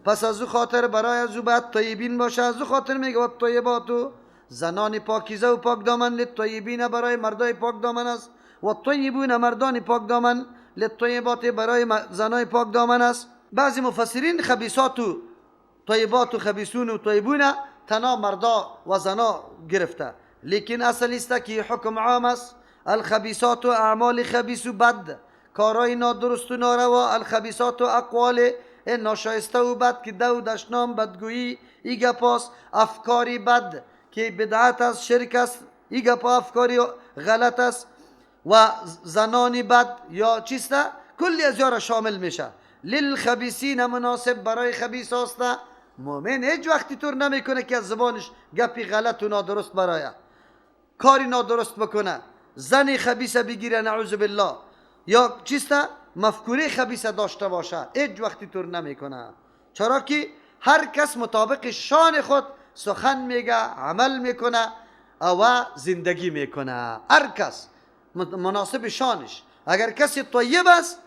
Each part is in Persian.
پس از او خاطر برای از او باید طیبین باشه. از او خاطر میگه و طیباتو، زنان پاکیزه و پاک دامن، للطیبین برای مردای پاک دامن است، و طیبون مردان پاک دامن، للطیبات برای زنای پاک دامن است. بعضی مفسرین خبیثات و طیبات و خبیثون و طیبون تنها مردا و زنا گرفته، لیکن اصل است که حکم عام است. الخبیثات و اعمال خبیث و بد، کارای نادرست و ناروا. الخبیثات و اقوال ناشایسته و بد که دو دشنام بدگویی ایگا پاس، افکاری بد که بدعت است، شرک است، ایگا پا افکاری غلط است، و زنانی بد یا چیسته کلی از یارا شامل میشه. للخبیثین مناسب برای خبیث است. مومن هیچ وقتی طور نمیکنه که از زبانش گپی غلط و نادرست برایه، کاری نادرست بکنه، زنی خبیثه بگیره نعوذ بالله، یا چیسته مفکوره خبیثه داشته باشه، هیچ وقتی طور نمیکنه. چرا که هر کس مطابق شان خود سخن میگه، عمل میکنه و زندگی میکنه. هر کس مناسب شانش. اگر کسی طیب است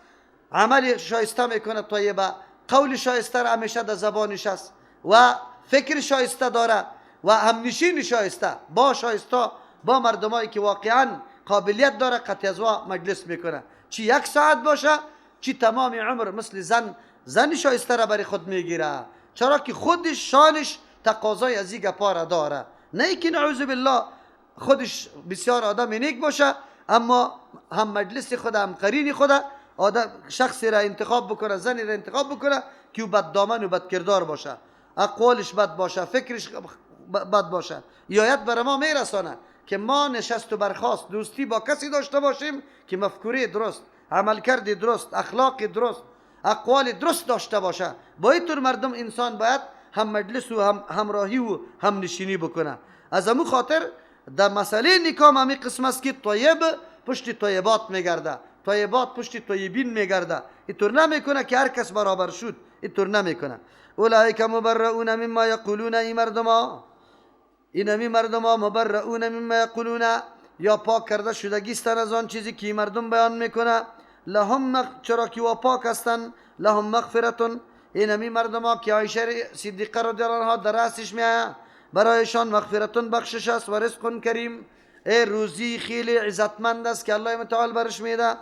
عمل شایسته میکنه، طیبه، قول شایسته را همیشه در زبانش است و فکر شایسته داره و همنشین شایسته با شایسته با مردمایی که واقعا قابلیت داره قطع از مجلس میکنه، چی یک ساعت باشه چی تمام عمر. مثل زن شایسته را برای خود میگیره، چرا که خودش شانش تقاضای از این گپا را داره. نه که نعوذ بالله خودش بسیار آدم نیک باشه اما هم مجلس خود هم قرین خود آدم شخصی را انتخاب بکنه، زنی را انتخاب بکنه که بد دامن و بد کردار باشه، اقوالش بد باشه، فکرش بد باشه. یایت برای ما میرسانه که ما نشست و برخاست دوستی با کسی داشته باشیم که مفکوره درست، عملکرد درست، اخلاق درست، اقوال درست داشته باشه. با اینطور مردم انسان باید هم مجلس و هم همراهی و هم نشینی بکنه. از امو خاطر در مسئله نکام همی قسم است که طیب پشت طیبات میگرده، طیبات پشت طیبین میگرده. اینطور نمیکنه که هر کس برابر شد، اینطور نمیکنه. اولئک مبرؤون مما یقولون، این مردما مبرؤون مما یقولون، یا پاک کرده شدگیستن از آن چیزی که مردم بیان میکنه. لهم چرا که و پاک هستن، لهم مغفرتون، این مردما که عایشه صدیقه رضی الله عنها در رأسش میآید، برایشان مغفرتون بخشش است و رزق کریم، روزی خیلی عزتمند است که الله متعال برش میده.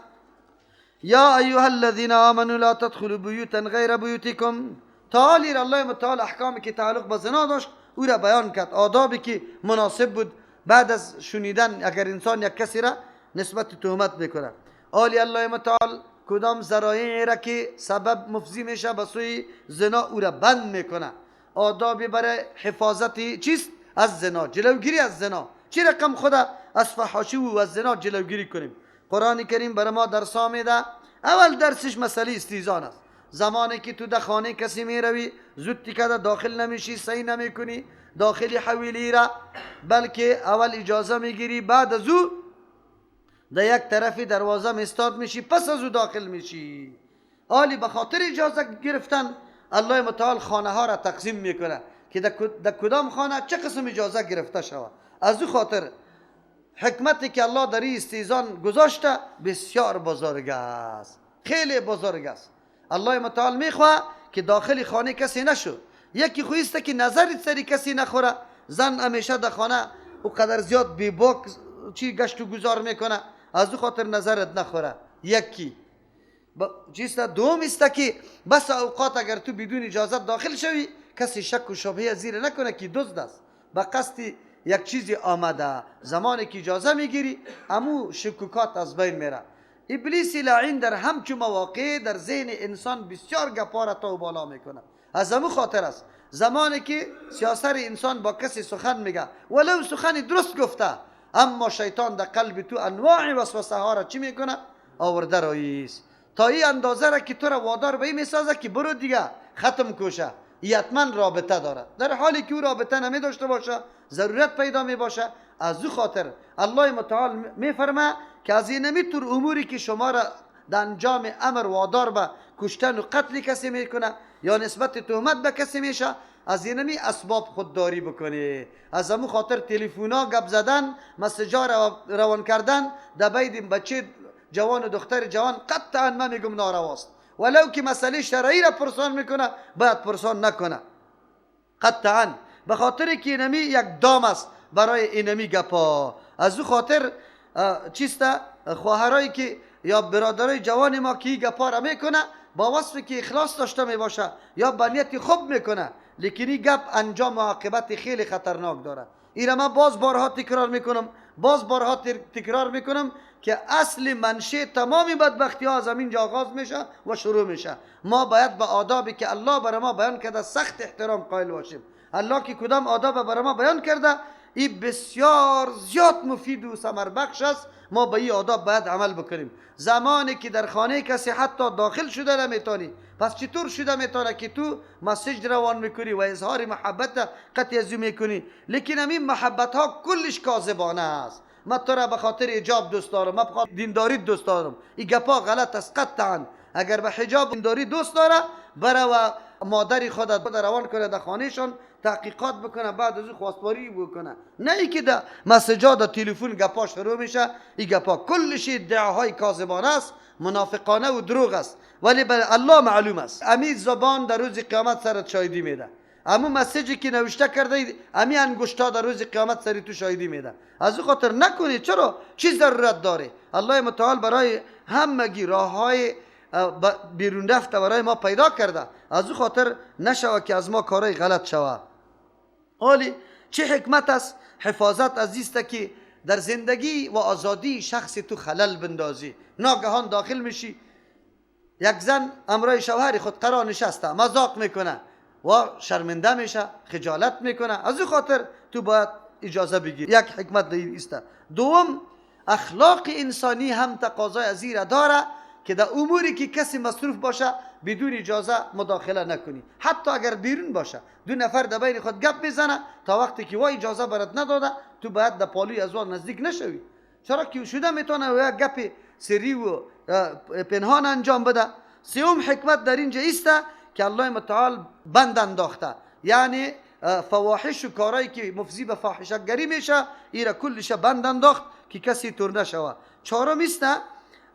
یا ایها الذین آمنوا لا تدخلوا بیوتا غیر بیوتکم، تعالی الله متعال احکامی که تعلق به زنا داشت او را بیان کرد، آدابی که مناسب بود بعد از شنیدن اگر انسان یک کسی را نسبت تهمت میکنه. آلی الله متعال کدام ذرایعی را که سبب مفضی میشه به سوی زنا او را بند میکنه. آدابی برای حفاظت چیست؟ از زنا، جلوگیری از زنا. چی رقم خدا از فحاشی و از زنا جلوگیری کنیم؟ قرآن کریم برای ما درس میده. اول درسش مسئله استیزان است. زمانی که تو در خانه کسی میروی زود که داخل نمیشی، صحیح نمیکنی داخلی حویلی را، بلکه اول اجازه میگیری، بعد از او در یک طرفی دروازه میستاد میشی، پس از او داخل میشی. حالی به خاطر اجازه گرفتن الله متعال خانه ها را تقسیم میکنه که در کدام خانه چه قسم اجازه گرفته شود. از او خاطر حکمتی که الله در این استیزان گذاشته بسیار بزرگ است، خیلی بزرگ است. الله متعال میخواه که داخل خانه کسی نشو. یکی خویسته که نظرت سری کسی نخوره، زن همیشه در خانه او قدر زیاد بی باک چی گشت و گذار میکنه، از او خاطر نظرت نخوره. یکی چیست دوم است که بس اوقات اگر تو بدون اجازت داخل شوی کسی شک و شبهه زیر نکنه که دزد است، به قصد یک چیزی آمده. زمانی که اجازه میگیری امو شکوکات از بین میره. ابلیس لعین در همچون مواقع در ذهن انسان بسیار گپا را تا و بالا میکنه. از امو خاطر است زمانی که سیاسر انسان با کسی سخن میگه ولو سخن درست گفته، اما شیطان در قلب تو انواع وسوسه ها را چی میکنه؟ آورده راییست تا این اندازه را که تو را وادار به این میسازه که برو دیگه ختم کوشه. حتما رابطه داره، در حالی که او رابطه نمی داشته باشه، ضرورت پیدا می باشه. از او خاطر الله متعال میفرمه که از این نمیتور اموری که شما را در انجام امر وادار به کشتن و قتل کسی میکنه یا نسبت تهمت به کسی میشه، از این نمی اسباب خودداری بکنی. از همون خاطر تلفونا گپ زدن، مسیجا روان کردن در بین بچه جوان و دختر جوان قطعا من میگم نارواست. ولو که مسئله شرعی را پرسان میکنه باید پرسان نکنه قطعا، به خاطر که اینمی یک دام است برای اینمی گپا. از او خاطر چیسته خواهرایی که یا برادرای جوان ما که گپا را میکنه با وصفی که اخلاص داشته می باشه یا به نیت خوب میکنه، لیکن این گپ انجام و عاقبت خیلی خطرناک داره. این من باز بارها تکرار میکنم که اصل منشه تمامی بدبختی ها از همینجا آغاز میشه و شروع میشه. ما باید به آدابی که الله برای ما بیان کرده سخت احترام قائل باشیم. الله که کدام آداب برای ما بیان کرده این بسیار زیاد مفید و ثمر بخش است، ما به این آداب باید عمل بکنیم. زمانی که در خانه کسی حتی داخل شده نمیتونی، پس چطور شده میتونه که تو مسیج روان میکنی و اظهار محبت قطعی از میکنی؟ لیکن همین محبت ها کلش کاذبانه است. من تو را به خاطر حجاب دوست دارم، من به خاطر دینداری دوست دارم، این گپا غلط است قطعا. اگر به حجاب دینداری دوست داره بره و مادری خود روان کنه در خانهشان تحقیقات بکنه، بعد از او خواستگاری بکنه، نه ای که در مسجد و تلفن گپا شروع میشه. این گپا کلش ادعاهای کاذبانه است، منافقانه و دروغ است، ولی به الله معلوم است. امی زبان در روز قیامت سرت شاهدی میده، اما مسیجی که نوشته کرده امی انگشتا در روز قیامت سری تو شاهدی میده. از او خاطر نکنی. چرا؟ چی ضرورت داره؟ الله متعال برای همگی راههای بیرون رفته برای ما پیدا کرده، از او خاطر نشوه که از ما کارای غلط شوه. حالی چه حکمت است حفاظت عزیزته که در زندگی و آزادی شخص تو خلل بندازی. ناگهان داخل میشی، یک زن امرای شوهر خود قرار نشسته مذاق میکنه و شرمنده میشه، خجالت میکنه. از او خاطر تو باید اجازه بگیری. یک حکمت دیگه است. دوم، اخلاق انسانی هم تقاضای از این داره که در اموری که کسی مصروف باشه بدون اجازه مداخله نکنی. حتی اگر بیرون باشه دو نفر در بین خود گپ میزنه، تا وقتی که وای اجازه برات نداده تو باید در پالوی از آن نزدیک نشوی. چرا که شده میتونه و گپ سری و پنهان انجام بده. سوم حکمت در اینجا است که الله متعال بند انداخته، یعنی فواحش و کارایی که مفضی به فاحشه گری میشه ایرا کلش بند انداخت که کسی تور نشوه. چهارم است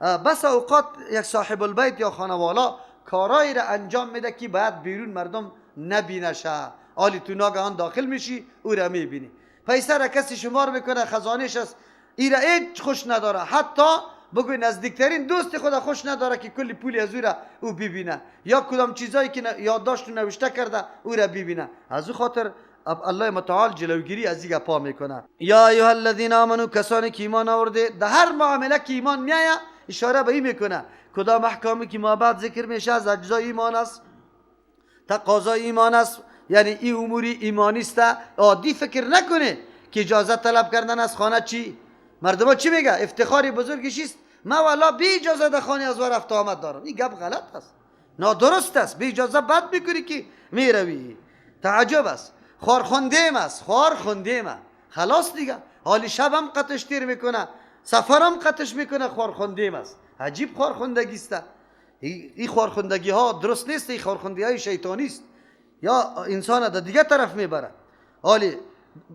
بس اوقات یک صاحب البیت یا خانوالا کارایی را انجام میده که باید بیرون مردم نبینشه، حالی تو ناگهان داخل میشی او را میبینی. پیسه را کسی شمار میکنه خزانش است، ای را هیچ خوش نداره، حتی بگوی نزدیکترین دوست خدا خوش نداره که کلی پولی از او را او ببینه، یا کدام چیزایی که یادداشت نوشته کرده او را ببینه. از او خاطر الله متعال جلوگیری از این پا میکنه. یا ایها الذین آمنو، کسانی که ایمان آورده، در هر معامله که ایمان میایه اشاره به این میکنه کدام احکامی که ما بعد ذکر میشه از اجزای ایمان است، تقاضای ایمان است، یعنی این اموری ایمانی است. عادی فکر نکنه که اجازه طلب کردن از خانه چی مردم چی میگه افتخاری بزرگش است، ما والا بی اجازه در خانه از رفت آمد دارم. این گپ غلط است، نادرست است. بی اجازه بد میکنی که میروی. تعجب است. خارخوندیم است، خارخوندیم خلاص دیگه. حالی شبم قطش تیر میکنه، سفرم قطش میکنه، خارخوندیم است. عجیب خارخوندگی است. این خارخوندگی ها درست نیست، این خارخوندگی های شیطانی است، یا انسان در دیگه طرف میبره. حالی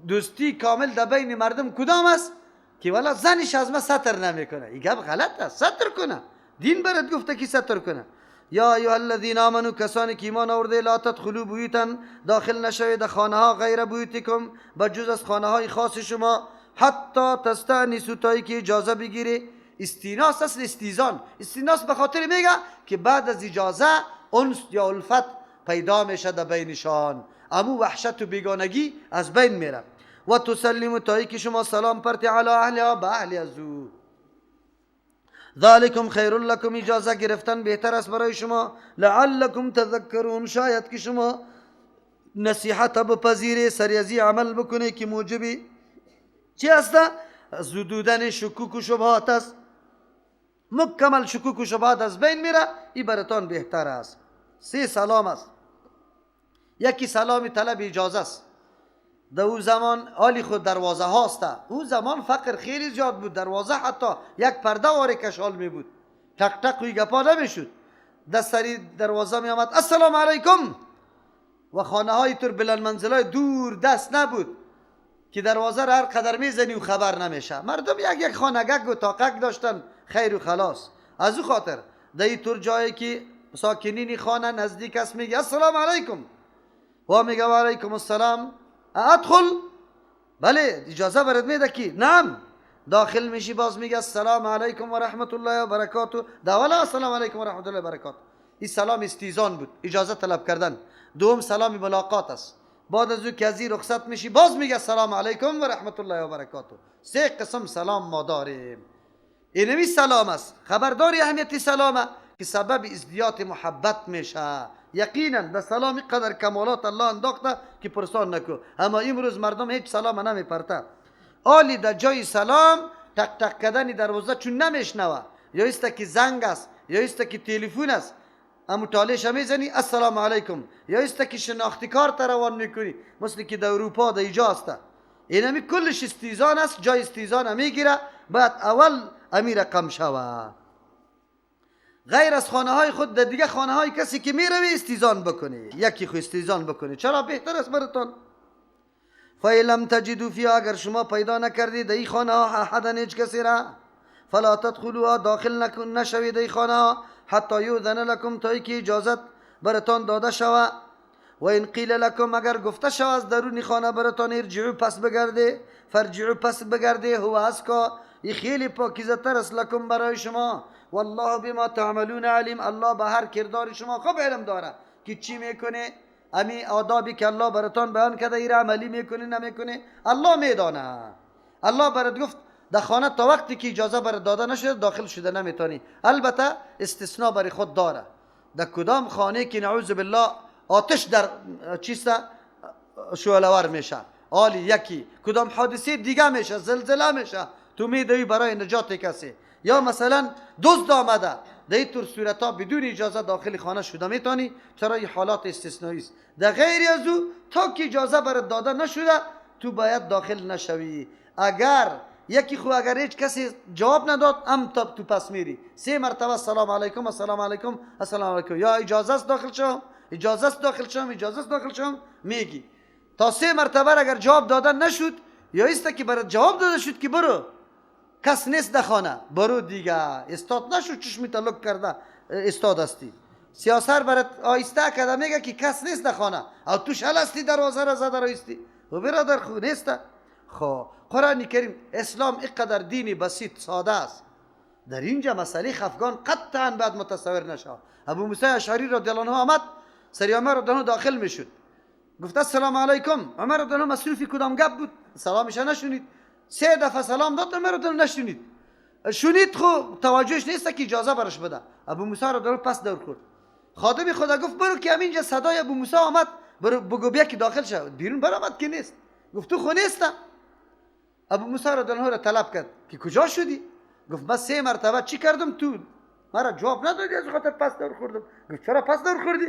دوستی کامل در بین مردم کدام است که والا زنش از ما ستر نمیکنه. این گپ غلط است. ستر کنه، دین برات گفته که ستر کنه. یا ایها الذین آمنو، کسانی که ایمان آورده، لا تدخلوا بیوتا، داخل نشوید خانه ها، غیر بیوتکم، بجز از خانه های خاص شما، حتی تستأنسوا، تایی که اجازه بگیری. استیناس است، استیزان. استیناس به خاطر میگه که بعد از اجازه انس یا الفت پیدا میشه در بینشان، امو وحشت و بیگانگی از بین میره. و تسلیموا، تایی که شما سلام پرتی علی اهلها، به اهل ازو. ذالکم خیر لکم، اجازه گرفتن بهتر است برای شما. لعلکم تذکرون، شاید که شما نصیحت بپذیری، سریازی عمل بکنه که موجبی چی است؟ زدودن شکوک و شبهات است. مکمل شکوک و شبهات از بین میره، این براتان بهتر است. سه سلام است. یکی سلام طلب اجازه است. در اون زمان حالی خود دروازه هاست. اون زمان فقر خیلی زیاد بود، دروازه حتی یک پرده واره کشال می بود، تق تق وی گپا نمیشد. دستری دروازه می آمد السلام علیکم، و خانه های تر بلند منزلای دور دست نبود که دروازه را هر قدر میزنی و خبر نمیشه. مردم یک یک خانگک و تاقک داشتن، خیر و خلاص. از او خاطر در این طور جایی که ساکنین خانه نزدیک است میگه السلام علیکم و میگه و علیکم السلام ادخل، بله اجازه برات میده که نعم داخل میشی، باز میگه السلام علیکم و رحمت الله و برکاته، دولا السلام علیکم و رحمت الله و برکاته. این سلام استیزان بود، اجازه طلب کردن. دوم سلام ملاقات است، بعد از او که از رخصت میشی باز میگه السلام علیکم و رحمت الله و برکاته. سه قسم سلام ما داریم. اینمی سلام است. خبرداری اهمیت سلامه که سبب ازدیاد محبت میشه. یقینا به سلام قدر کمالات الله انداخته که پرسان نکو. اما امروز مردم هیچ سلام نمیپرته. آلی در جای سلام تق تق کردن دروازه چون نمیشنوه، یا است که زنگ است یا است که تلفن است، اما تالش میزنی السلام علیکم، یا است که شناختی کارت روان میکنی مثل که در اروپا در ایجا است. اینمی کلش استیزان است. جای استیزان میگیره بعد اول امیر رقم شوه. غیر از خانه های خود در دیگه خانه های کسی که میروی استیزان بکنی، یکی خو استیزان بکنی. چرا؟ بهتر است براتون. فَإِلَمْ تَجِدُوا فِيهَا، اگر شما پیدا نکردید در این خانه ها احدا هیچ کسی را، فلا تدخلوها، داخل نشوید در این خانه ها حتی یؤذن لکم، تا که اجازت براتان داده شوه. و این قیل لکم، اگر گفته شوه از درون خانه براتان ارجعوا، پس بگرده، فرجعوا، پس بگرده، هو ازکا، این خیلی پاکیزه تر است لکم برای شما، والله بما تعملون علیم، الله به هر کردار شما خوب علم داره که چی میکنه. امی آدابی که الله براتان بیان کرده ایر عملی میکنه نمیکنه الله میدانه. الله برات گفت در خانه تا وقتی که اجازه برات داده نشده داخل شده نمیتونی. البته استثناء برای خود داره. در کدام خانه که نعوذ بالله آتش در چیسته شعله‌ور میشه، آلی یکی کدام حادثه دیگه میشه، زلزله میشه، تو میدوی برای نجات کسی، یا مثلا دزد آمده، در این طور صورت ها بدون اجازه داخل خانه شده میتونی. چرا؟ این حالات استثنایی است. در غیر از او تا که اجازه برات داده نشده تو باید داخل نشوی. اگر یکی خو اگر هیچ کسی جواب نداد تو پس میری 3 مرتبه السلام علیکم السلام علیکم السلام علیکم، یا اجازه است داخل شم، اجازه است داخل شم، اجازه است داخل شم میگی. تا 3 مرتبه اگر جواب دادن نشد، یا است که برات جواب داده شد که برو کس نیست در خانه، برو دیگه، استاد نشو چشمی تلک کرده استاد هستی. سیاسر برات آیسته کرده میگه که کس نیست در خانه، او تو شل هستی دروازه را زده رایستی و برادر خود نیست. خب قرآن کریم اسلام اینقدر دینی بسیط ساده است. در اینجا مسئله خفگان قطعا بعد متصور نشه. ابو موسی اشعری رضی الله عنه آمد سری عمر رضی الله داخل میشد، گفت السلام علیکم. عمر رضی الله مصروفی کدام گپ بود سلامش نشونید، 3 دفعه سلام داد، عمر رضی الله نشونید. شونید خو توجهش نیست که اجازه برش بده. ابو موسی رضی الله پس دور کرد. خادم خدا گفت برو که همینجا صدای ابو موسی آمد، برو بگو بیا که داخل شد. بیرون برآمد که نیست. گفت تو خو نیستم. ابو موسی رضی الله را طلب کرد که کجا شدی؟ گفت من 3 مرتبه چی کردم تو مرا جواب ندادی، از خاطر پس دور خوردم. گفت چرا پس دور خوردی؟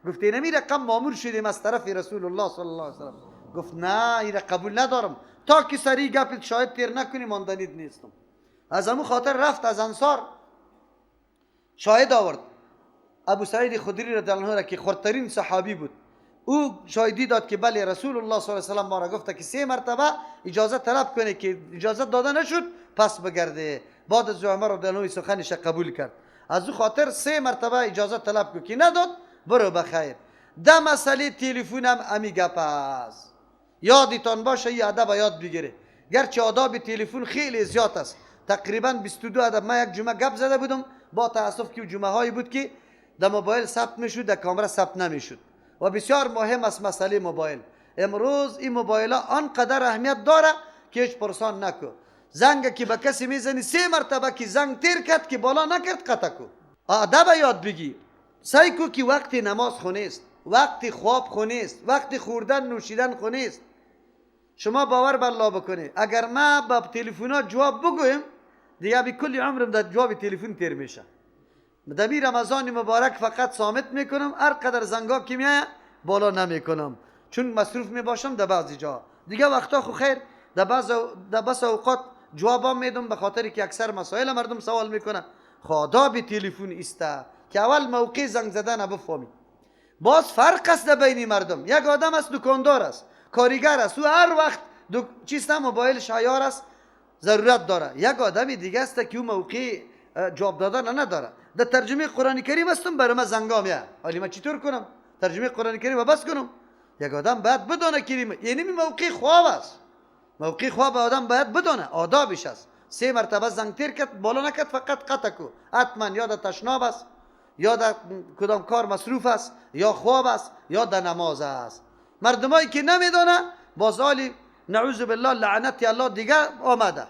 گفت اینمی رقم مامور شدیم از طرف رسول الله صلی الله علیه و سلم. گفت نه این قبول ندارم، تا که سری گپ شاید تیر نکنی ماندنید نیستم. از همون خاطر رفت از انصار شاهد آورد. ابو سعید خدری رضی الله عنه که خردترین صحابی بود، او شاهدی داد که بله رسول الله صلی الله علیه و سلم ما را گفته که 3 مرتبه اجازه طلب کنه، که اجازه داده نشد پس بگرده. بعد از عمر رضی الله عنه سخنش قبول کرد. از او خاطر 3 مرتبه اجازه طلب کو که نداد برو بخیر. ده مسئله تلفن هم امی گپ است. یادتان باشه این ادب یاد بگیره. گرچه آداب تلفن خیلی زیاد است، تقریبا 22 ادب. من یک جمعه گپ زده بودم، با تاسف که جمعه هایی بود که در موبایل ثبت میشد، در کامera ثبت نمیشد و بسیار مهم است مسئله موبایل. امروز این موبایل ها آنقدر اهمیت داره که هیچ پرسان نکو. زنگ که به کسی میزنی 3 مرتبه که زنگ تیر کرد که بالا نکرد قطع کو. ادب یاد بگی. سعی کو که وقت نماز خونه است، وقت خواب خونه است، وقت خوردن نوشیدن خونه است. شما باور بر الله بکنید اگر ما با تلفن‌ها جواب بگویم دیگه به کل عمرم در جواب تلفن تیر میشه. در رمضان مبارک فقط صامت میکنم، هر قدر زنگا که میاد بالا نمیکنم چون مصروف میباشم در بعضی جا. دیگه وقتا خو خیر در بس اوقات جوابام میدم، به خاطر که اکثر مسائل مردم سوال میکنن. خدا به تلفن است که اول موقع زنگ زدن بفهمی. باز فرق است بین مردم. یک آدم است دکاندار است، کارگر است، او هر وقت چیست موبایلش عیار است ضرورت داره. یک آدم دیگه است که او موقع جواب دادن نداره. در ترجمه قرآن کریم هستم برای من زنگا میاد. حالی من چطور کنم ترجمه قرآن کریم بس کنم؟ یک آدم باید بدونه کریم، یعنی موقع خواب است. موقع خواب آدم باید بدونه، آدابش است. 3 مرتبه زنگ تیر کرد بالا نکرد، فقط قطع کو. حتما یا در تشناب است، یا در کدام کار مصروف است، یا خواب است، یا در نماز است. مردمایی که نمیدونه بازالی نعوذ بالله لعنت الله دیگه آمده.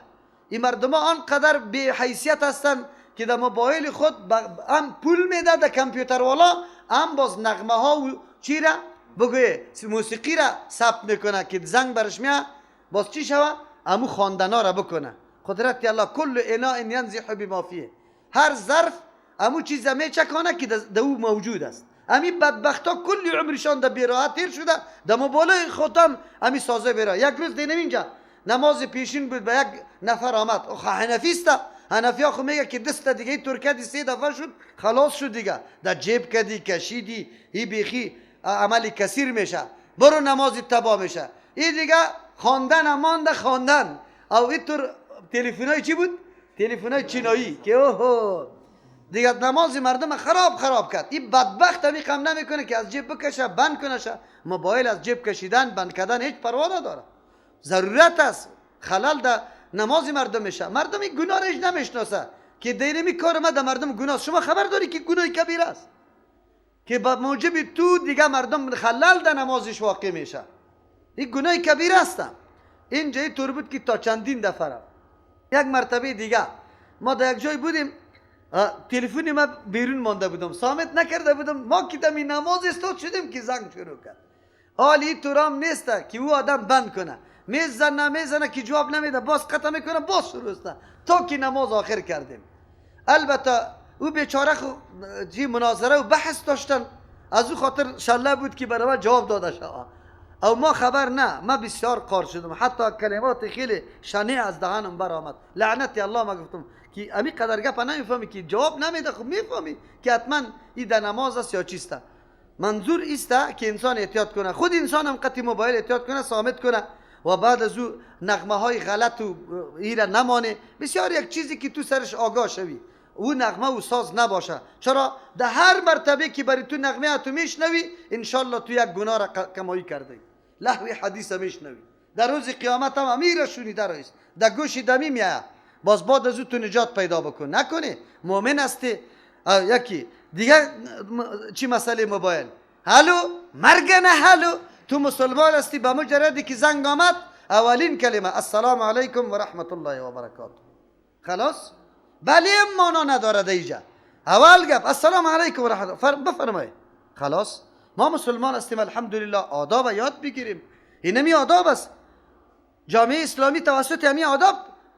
این مردما آنقدر بی حیثیت هستن که در موبایل خود هم پول میده در کامپیوتر والا، هم باز نغمه ها و چی را بگویه موسیقی را ثبت میکنه که زنگ برش میاد، باز چی شوه امو خواندنا را بکنه. قدرت الله کل اناء ینزح بما فیه، هر ظرف امو چیز میچکانه که در او موجود است. امی بدبختا کلی عمرشان در بیراحت تیر شده، در موبایل خودم امی سازه بیرا. یک روز دینم اینجا نماز پیشین بود، به یک نفر آمد حنفی است، حنفی ها خو میگه که دست دیگه ترکیدی 3 دفعه شد خلاص شد دیگه، در جیب کدی کشیدی هی بیخی عملی کثیر میشه، برو نماز تبا میشه. این دیگه خواندن امانده خواندن. او اینطور تلفنای چی بود؟ تلفنای چینایی که اوه دیگه نماز مردم خراب کرد. این بدبخت همی کم نمیکنه که از جیب بکشه بند کنه. موبایل از جیب کشیدن بند کردن هیچ پروا نداره، ضرورت است. خلل در نماز مردم میشه. مردم این گناه را نمیشناسه که دیرمی کار ما در مردم گناه. شما خبر داری که گناه کبیر است که با موجب تو دیگه مردم خلل در نمازش واقع میشه. این گناه کبیر است. اینجا طور بود که تا چندین دفعه یک مرتبه دیگه ما در یک جای بودیم، تلفنی ما بیرون مانده بودم، صامت نکرده بودم، ما که دمی نماز استاد شدیم که زنگ شروع کرد. حالی طورام نیسته که او آدم بند کنه، میزنه که جواب نمیده، باز قطع میکنه، باز شروع است تا که نماز آخر کردیم. البته او بیچاره خو جی مناظره و بحث داشتن، از او خاطر شله بود که برای جواب داده شد. او ما خبر نه، ما بسیار قار شدم، حتی کلمات خیلی شنیع از دهانم برآمد. لعنت الله. ما گفتم که امی قدر گپ نمیفهمی که جواب نمیده، خب میفهمی که حتما این در نماز است یا چیست. منظور است که انسان احتیاط کنه، خود انسان هم قطعی موبایل احتیاط کنه، صامت کنه و بعد از او نغمه های غلط و ایره نمانه. بسیار یک چیزی که تو سرش آگاه شوی، او نغمه و ساز نباشه. چرا در هر مرتبه که بری تو نغمه تو میشنوی انشالله تو یک گناه را کمایی کرده، لهوی حدیث میشنوی. در روز قیامت هم امیر شونیده رایست در گوش دمی میاد، باز بعد از او تو نجات پیدا بکن. نکنه مؤمن هستی. یکی دیگه چی مسئله موبایل؟ هلو مرگ نه هلو. تو مسلمان هستی، به مجردی که زنگ آمد اولین کلمه السلام علیکم و رحمت الله و برکاته. خلاص بله مانا نداره دیجا. اول گپ السلام علیکم و رحمت الله بفرمایید. خلاص ما مسلمان هستیم الحمدلله، آداب یاد بگیریم. اینمی آداب است. جامعه اسلامی توسط همین آداب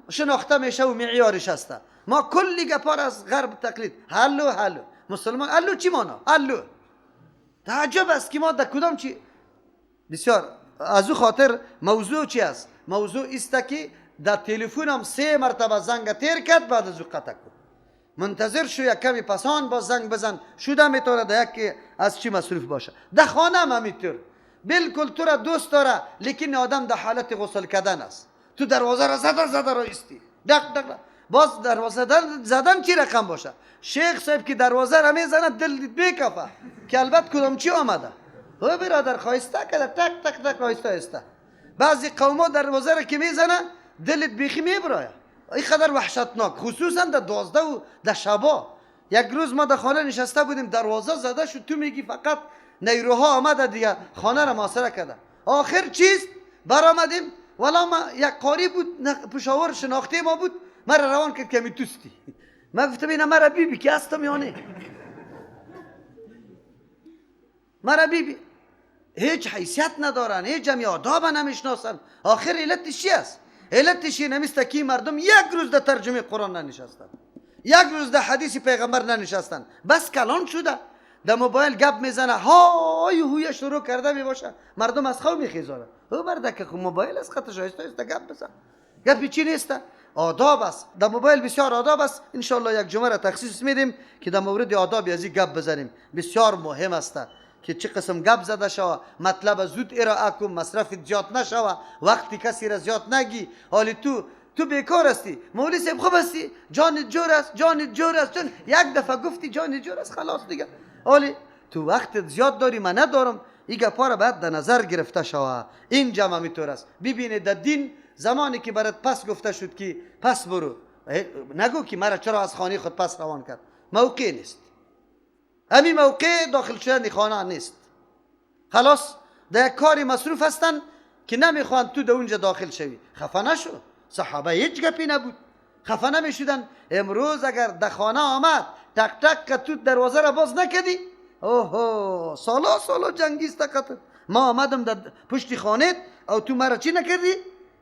شناخته میشه و معیارش هست. ما کلی گپار از غرب تقلید. هلو مسلمان هلو چی مانا؟ هلو تعجب است که ما در کدام چی بسیار. از او خاطر موضوع چی است؟ موضوع است که در تلفنم 3 مرتبه زنگ تیر کرد، بعد از او قطع کن. منتظر شو یک کمی پسان با زنگ بزن. شده میتونه در یک از چی مصروف باشه. در خانه هم همینطور. بالکل تو را دوست داره لیکن آدم در حالت غسل کردن است. تو دروازه را زده رایستی دق باز دروازه زدن چی رقم باشه؟ شیخ صاحب که دروازه را میزنه دل بکفه که البته کدام چی آمده. او برادر خواسته که تک تک تک آهسته. بعضی قوما دروازه را که میزنه دلت بیخی میبرایه. این قدر وحشتناک، خصوصا در 12 و در شبا. یک روز ما در خانه نشسته بودیم، دروازه زده شد، تو میگی فقط نیروها آمده دیگه خانه را محاصره کرده. آخر چیز برآمدیم، والا ما یک قاری بود پشاور شناخته ما بود، ما را روان کرد که می توستی. ما گفتم اینا مرا بیبی که هستم یا نه؟ مرا بیبی هیچ حیثیت ندارن، هیچ جمعی آداب نمیشناسن. آخر علتش چی است؟ علتش این است که مردم یک روز در ترجمه قرآن ننشستن، یک روز در حدیث پیغمبر ننشستن، بس کلان شده در موبایل گپ میزنه، های هوی شروع کرده می باشه، مردم از خواب میخیزاره. او برده که موبایل از خط شایسته است گپ بزن. گپی چی نیست؟ آداب است. در موبایل بسیار آداب است. ان شاء الله یک جمعه را تخصیص میدیم که در مورد آداب از این گپ بزنیم. بسیار مهم است که چه قسم گپ زده شود، مطلب زود ارائه کن، مصرف زیاد نشود، وقتی کسی را زیاد نگی. حالی تو تو بیکار هستی، مولوی صاحب خوب هستی، جانت جور است، جانت جور است، چون یک دفعه گفتی جانت جور است خلاص دیگه. ولی تو وقت زیاد داری من ندارم، این گپا را باید در نظر گرفته شوه. این جمع میطور است. ببینید در دین زمانی که برات پس گفته شد که پس برو، نگو که مرا چرا از خانه خود پس روان کرد. موقع نیست، همین موقع داخل شدن خانه نیست. خلاص در یک کاری مصروف هستن که نمیخوان تو در اونجا داخل شوی. خفه نشو، صحابه هیچ گپی نبود، خفه نمیشدن. امروز اگر در خانه آمد تک تک که تو دروازه را باز نکدی، اوه سالا جنگیست کتر، ما آمدم در پشت خانه او تو مرا چی نکردی؟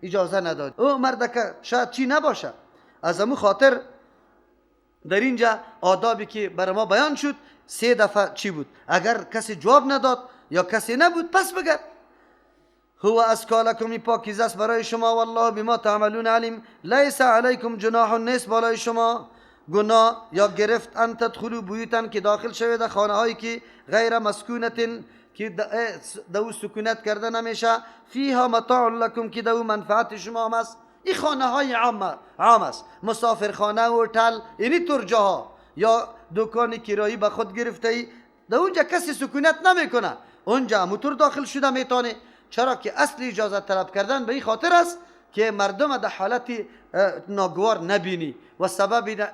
اجازه نداد. او مرد که شاید چی نباشه. از امو خاطر در اینجا آدابی که برای ما بیان شد 3 دفعه چی بود؟ اگر کسی جواب نداد یا کسی نبود پس بگرد. هو ازکی لکم، پاکیزه است برای شما، والله بما تعملون علیم. لیس علیکم جناح، نیست بالای شما گناه یا گرفت ان تدخلوا بیوتا، که داخل شوید در خانه هایی که غیر مسکونتن، که دو سکونت کرده نمیشه، فیها متاع لکم، که دو منفعت شما هم است. این خانه های عام است، مسافرخانه و هتل، یعنی ترجاها یا دکان کرایی به خود گرفته ای، در اونجا کسی سکونت نمیکنه، اونجا موتور داخل شده میتونه. چرا که اصل اجازت طلب کردن به این خاطر است که مردم در حالت ناگوار نبینی و سبب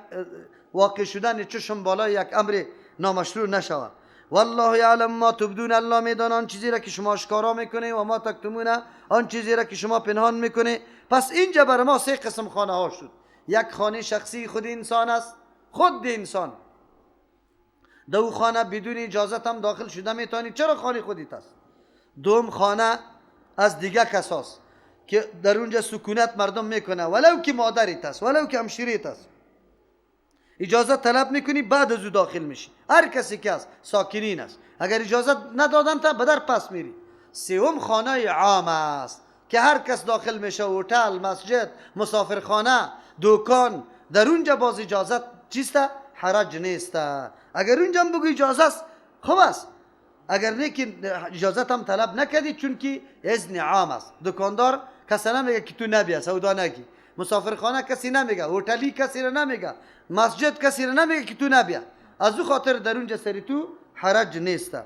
واقع شدن چشم بالای یک امر نامشروع نشود. والله یعلم ما تبدون، الله میداند آن چیزی را که شما اشکارا میکنه، و ما تکتمون، آن چیزی را که شما پنهان میکنه. پس اینجا برای ما 3 قسم خانه ها شد. یک خانه شخصی خود انسان است، خود انسان، دو خانه بدون اجازت هم داخل شده میتونی، چرا خانه خودت است. دوم خانه از دیگه کساست که در اونجا سکونت مردم میکنه، ولو که مادریت است، ولو که همشیریت است، اجازه طلب میکنی بعد از او داخل میشی. هر کسی که است ساکنین است، اگر اجازه ندادن تا بدر پس میری. سوم خانه عام است که هر کس داخل میشه، هتل، مسجد، مسافرخانه، دکان، در اونجا باز اجازه چیست؟ حرج نیست. اگر اونجا هم بگو اجازه است خوب است، اگر نه که اجازت هم طلب نکردی، چون که اذن عام است. دکاندار کسی نمیگه که تو نبیا سودا نگی، مسافرخانه کسی نمیگه، هتلی کسی را نمیگه، مسجد کسی را نمیگه که تو نبیا. از او خاطر در اونجا سری تو حرج نیست.